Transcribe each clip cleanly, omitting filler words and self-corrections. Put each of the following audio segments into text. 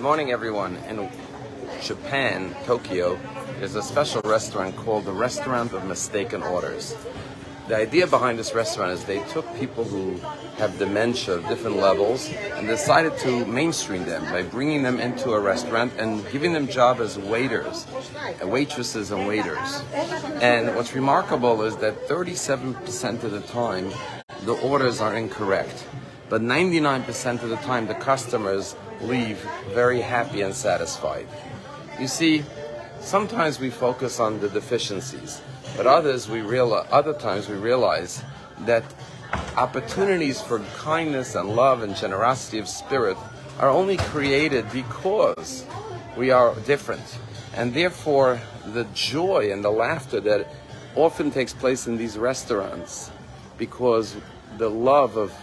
morning, everyone. In Japan, Tokyo, there's a special restaurant called the Restaurant of Mistaken Orders. The idea behind this restaurant is they took people who have dementia of different levels and decided to mainstream them by bringing them into a restaurant and giving them job as waiters, waitresses and waiters. And what's remarkable is that 37% of the time, the orders are incorrect. But 99% of the time, the customers leave very happy and satisfied. You see, sometimes we focus on the deficiencies, but other times we realize that opportunities for kindness and love and generosity of spirit are only created because we are different. And therefore, the joy and the laughter that often takes place in these restaurants, because the love of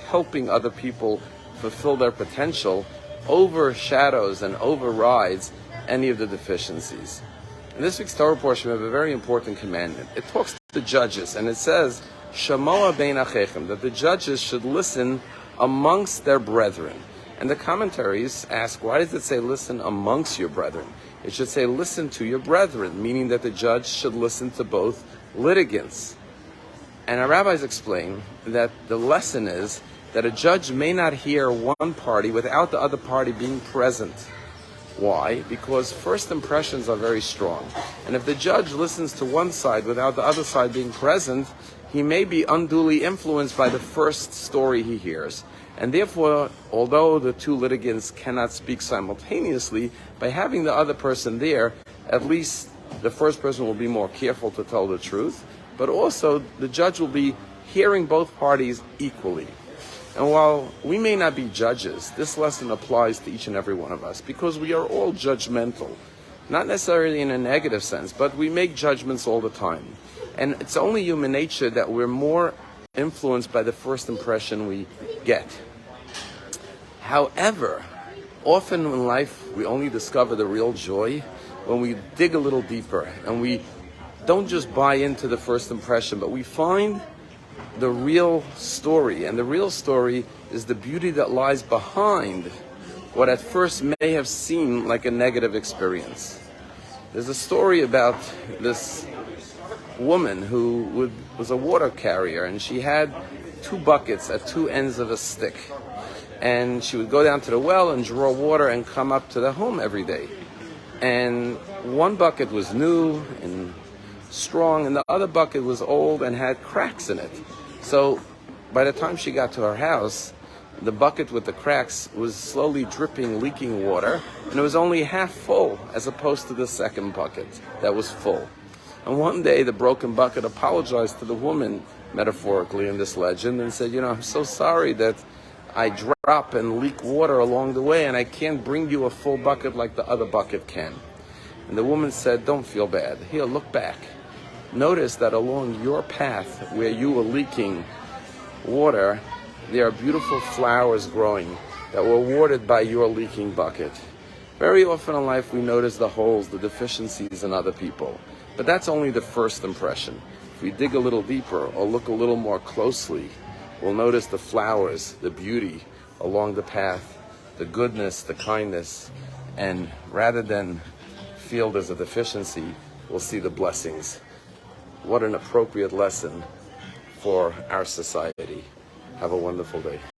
helping other people fulfill their potential overshadows and overrides any of the deficiencies. In this week's Torah portion, we have a very important commandment. It talks to the judges, and it says, Shamoa bein achechem, that the judges should listen amongst their brethren. And the commentaries ask, why does it say listen amongst your brethren? It should say listen to your brethren, meaning that the judge should listen to both litigants. And our rabbis explain that the lesson is that a judge may not hear one party without the other party being present. Why? Because first impressions are very strong. And if the judge listens to one side without the other side being present, he may be unduly influenced by the first story he hears. And therefore, although the two litigants cannot speak simultaneously, by having the other person there, at least the first person will be more careful to tell the truth, but also the judge will be hearing both parties equally. And while we may not be judges, this lesson applies to each and every one of us because we are all judgmental. Not necessarily in a negative sense, but we make judgments all the time. And it's only human nature that we're more influenced by the first impression we get. However, often in life we only discover the real joy when we dig a little deeper and we don't just buy into the first impression, but we find the real story. And the real story is the beauty that lies behind what at first may have seemed like a negative experience. There's a story about this woman who was a water carrier, and she had two buckets at two ends of a stick. And she would go down to the well and draw water and come up to the home every day. And one bucket was new and strong, and the other bucket was old and had cracks in it. So by the time she got to her house, the bucket with the cracks was slowly dripping, leaking water, and it was only half full as opposed to the second bucket that was full. And one day the broken bucket apologized to the woman, metaphorically in this legend, and said, I'm so sorry that I drop and leak water along the way, and I can't bring you a full bucket like the other bucket can. And the woman said, don't feel bad. Here, look back. Notice that along your path where you were leaking water, there are beautiful flowers growing that were watered by your leaking bucket. Very often in life we notice the holes, the deficiencies in other people. But that's only the first impression. If we dig a little deeper or look a little more closely, we'll notice the flowers, the beauty along the path, the goodness, the kindness, and rather than feel there's a deficiency, we'll see the blessings. What an appropriate lesson for our society. Have a wonderful day.